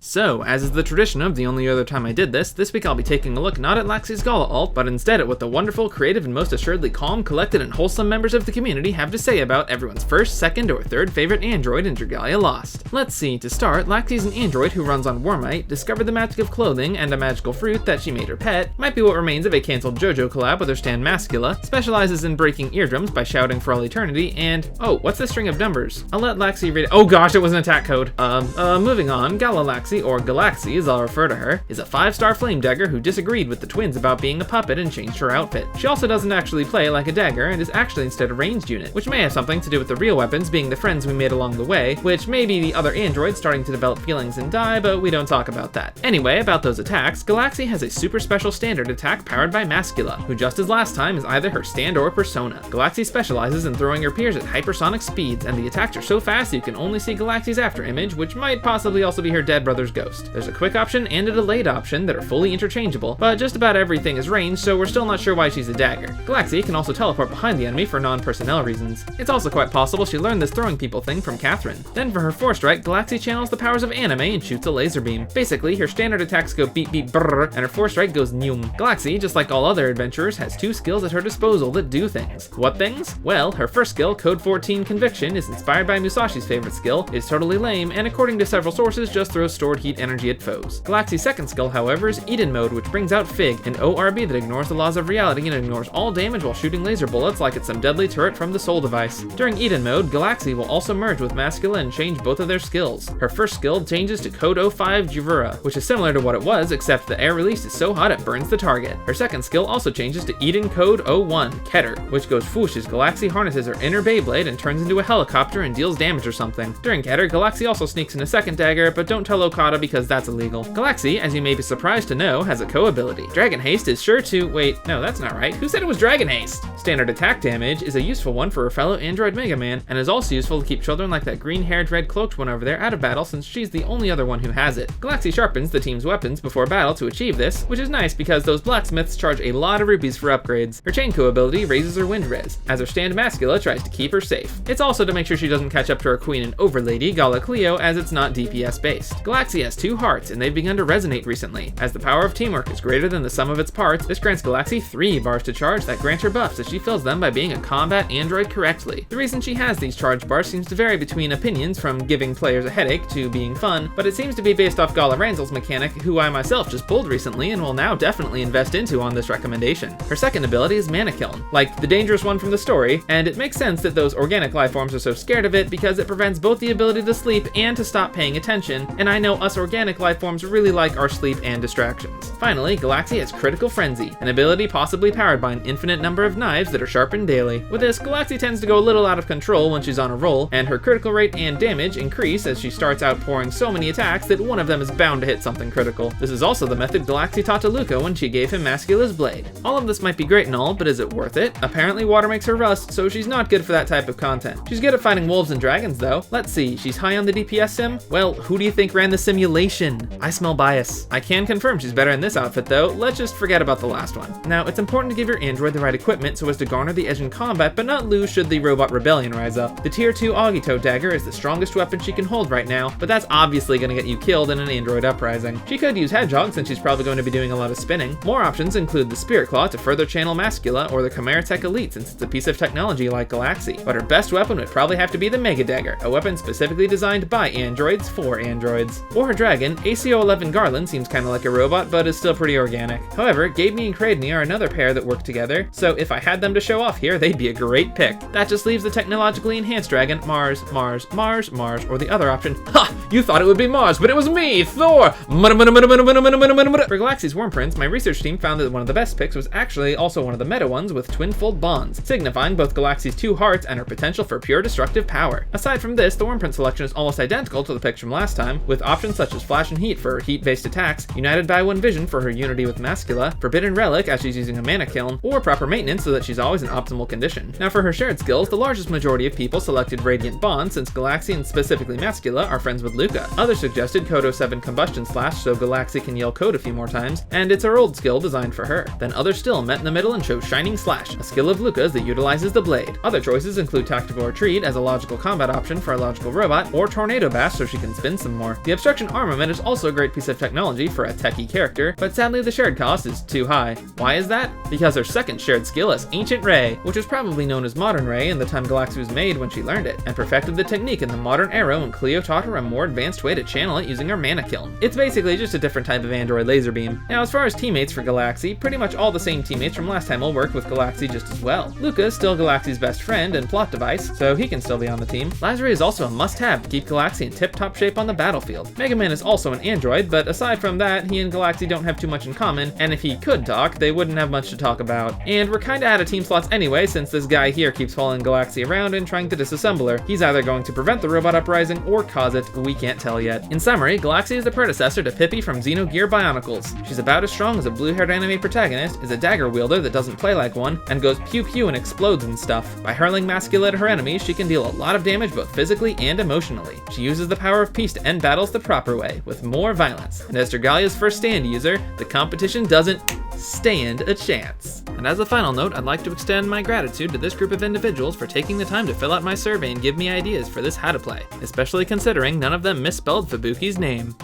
So, as is the tradition of the only other time I did this week I'll be taking a look not at Laxi's Gala ult, but instead at what the wonderful, creative, and most assuredly calm, collected, and wholesome members of the community have to say about everyone's first, second, or third favorite android in Dragalia Lost. Let's see, to start, Laxi's an android who runs on Warmite, discovered the magic of clothing and a magical fruit that she made her pet, might be what remains of a cancelled JoJo collab with her stan Mascula, specializes in breaking eardrums by shouting for all eternity, and, oh, what's this string of numbers? I'll let Laxi read it. Oh gosh, it was an attack code. Moving on, Gala Laxi, or Galaxi as I'll refer to her, is a 5-star flame dagger who disagreed with the twins about being a puppet and changed her outfit. She also doesn't actually play like a dagger and is actually instead a ranged unit, which may have something to do with the real weapons being the friends we made along the way, which may be the other androids starting to develop feelings and die, but we don't talk about that. Anyway, about those attacks, Galaxi has a super special standard attack powered by Mascula, who just as last time is either her stand or persona. Galaxi specializes in throwing her peers at hypersonic speeds, and the attacks are so fast you can only see Galaxi's after image, which might possibly also be her dead brother's ghost. There's a quick option and a delayed option that are fully interchangeable, but just about everything is ranged, so we're still not sure why she's a dagger. Galaxi can also teleport behind the enemy for non-personnel reasons. It's also quite possible she learned this throwing people thing from Catherine. Then for her 4-strike, Galaxi channels the powers of anime and shoots a laser beam. Basically, her standard attacks go beep beep brrr, and her 4-strike goes nyum. Galaxi, just like all other adventurers, has 2 skills at her disposal that do things. What things? Well, her first skill, Code 14 Conviction, is inspired by Musashi's favorite skill, is totally lame, and according to several sources, just throws stored heat energy at foes. Galaxi's second skill, however, is Eden Mode, which brings out Fig, an ORB that ignores the laws of reality and ignores all damage while shooting laser bullets like it's some deadly turret from the Soul device. During Eden Mode, Galaxi will also merge with Mascula and change both of their skills. Her first skill changes to Code 05 Juvura, which is similar to what it was, except the air release is so hot it burns the target. Her second skill also changes to Eden Code 01 Keter, which goes whoosh as Galaxi harnesses her inner Beyblade and turns into a helicopter and deals damage or something. During Keter, Galaxi also sneaks in a second dagger, but don't tell Okada because that's illegal. Galaxi, as you may be surprised to know, has a co-ability. Dragon Haste is sure to— wait, no, that's not right. Who said it was Dragon Haste? Standard attack damage is a useful one for her fellow android Mega Man, and is also useful to keep children like that green-haired, red-cloaked one over there out of battle since she's the only other one who has it. Galaxi sharpens the team's weapons before battle to achieve this, which is nice because those blacksmiths charge a lot of rupees for upgrades. Her chain co-ability raises her wind res, as her stand Mascula tries to keep her safe. It's also to make sure she doesn't catch up to her queen and overlady, Gala Cleo, as it's not DPS based. Galaxi has 2 hearts, and they've begun to resonate recently. As the power of teamwork is greater than the sum of its parts, this grants Galaxi 3 bars to charge that grant her buffs as she fills them by being a combat android correctly. The reason she has these charge bars seems to vary between opinions, from giving players a headache to being fun, but it seems to be based off Gala Ranzel's mechanic, who I myself just pulled recently and will now definitely invest into on this recommendation. Her second ability is Mana Kiln, like the dangerous one from the story, and it makes sense that those organic lifeforms are so scared of it because it prevents both the ability to sleep and to stop paying attention, and I know us organic lifeforms really like our sleep and distractions. Finally, Galaxi has Critical Frenzy, an ability possibly powered by an infinite number of knives that are sharpened daily. With this, Galaxi tends to go a little out of control when she's on a roll, and her critical rate and damage increase as she starts out pouring so many attacks that one of them is bound to hit something critical. This is also the method Galaxi taught to Luca when she gave him Mascula's blade. All of this might be great and all, but is it worth it? Apparently water makes her rust, so she's not good for that type of content. She's good at fighting wolves and dragons though. Let's see, she's high on the DPS sim? Well, who do you think ran the simulation? I smell bias. I can confirm she's better in this outfit though. Let's just forget about the last one. Now, it's important to give your android the right equipment so as to garner the edge in combat, but not lose should the robot rebellion rise up. The tier 2 Agito dagger is the strongest weapon she can hold right now, but that's obviously gonna get you killed in an android uprising. She could use Hedgehog since she's probably going to be doing a lot of spinning. More options include the Spirit Claw to further channel Mascula, or the Chimera Tech Elite since it's a piece of technology like Galaxi. But her best weapon would probably have to be the Mega Dagger, a weapon specifically designed by androids for androids. For her dragon, ACO-11 Garland seems kinda like a robot, but is still pretty organic. However, Gabe and Cradney are another pair that work together, so if I had them to show off here, they'd be a great pick. That just leaves the technologically enhanced dragon, Mars, or the other option. Ha! You thought it would be Mars, but it was me, Thor! For Galaxi's Worm Prince, my research team found that one of the best picks was actually also one of the meta ones with twin-fold bonds, signifying both Galaxi's 2 hearts and her potential for pure destructive power. Aside from this, the Worm Prince selection is almost identical to the picks from last time, with options such as Flash and Heat for her heat-based attacks, United by One Vision for her unity with Mascula, Forbidden Relic as she's using a Mana Kiln, or proper maintenance so that she's always in optimal condition. Now for her shared skills, the largest majority of people selected Radiant Bond since Galaxi and specifically Mascula are friends with Luca. Others suggested Code 07 Combustion Slash so Galaxi can yell code a few more times, and it's her old skill designed for her. Then others still met in the middle and chose Shining Slash, a skill of Luca's that utilizes the blade. Other choices include Tactical Retreat as a logical combat option for a logical robot, or Tornado Bash so she can spin some more. The obstruction Destruction Armament is also a great piece of technology for a techie character, but sadly the shared cost is too high. Why is that? Because her second shared skill is Ancient Ray, which was probably known as Modern Ray in the time Galaxy was made when she learned it, and perfected the technique in the Modern Arrow when Cleo taught her a more advanced way to channel it using her Mana Kiln. It's basically just a different type of android laser beam. Now as far as teammates for Galaxy, pretty much all the same teammates from last time will work with Galaxy just as well. Luca is still Galaxy's best friend and plot device, so he can still be on the team. Lazary is also a must-have to keep Galaxy in tip-top shape on the battlefield. Mega Man is also an android, but aside from that, he and Galaxy don't have too much in common, and if he could talk, they wouldn't have much to talk about. And we're kinda out of team slots anyway, since this guy here keeps following Galaxy around and trying to disassemble her. He's either going to prevent the robot uprising or cause it, we can't tell yet. In summary, Galaxy is the predecessor to Pippi from Xenogear Bionicles. She's about as strong as a blue-haired anime protagonist, is a dagger wielder that doesn't play like one, and goes pew-pew and explodes and stuff. By hurling masculine at her enemies, she can deal a lot of damage both physically and emotionally. She uses the power of peace to end battles the proper way, with more violence. And as Dragalia's first stand user, the competition doesn't stand a chance. And as a final note, I'd like to extend my gratitude to this group of individuals for taking the time to fill out my survey and give me ideas for this how to play, especially considering none of them misspelled Fubuki's name.